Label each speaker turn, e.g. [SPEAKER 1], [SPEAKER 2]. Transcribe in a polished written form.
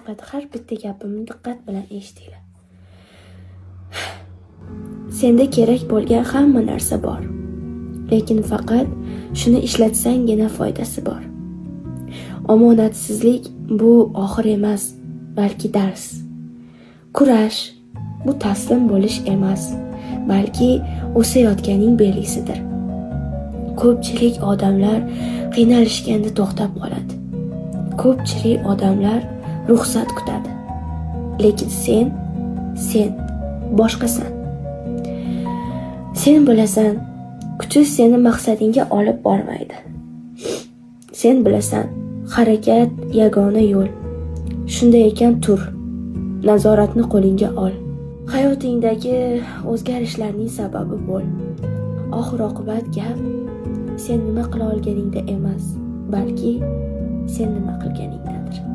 [SPEAKER 1] Faqat har bitta gapimni diqqat bilan eshitinglar. Senda kerak bo'lgan hamma narsa bor. Lekin faqat shuni ishlatsangina foydasi bor. Omonatsizlik bu oxir emas, balki dars. Kurash bu taslim bo'lish emas, balki o'sayotganing belgisidir. Ko'pchilik odamlar qiynalishganda to'xtab qoladi. Ko'pchilik odamlar ruxsat kutadi. Lekin sen boshqasan. Sen bilasan, kutish seni maqsadingga olib bormaydi. Sen bilasan, harakat yagona yo'l. Shunday ekan tur, nazoratni qo'lingga ol. Hayotingdagi o'zgarishlarning sababi bo'l. Oxir-oqibat gap sen nima qila olganingda emas, balki sen nima qilganingdadir.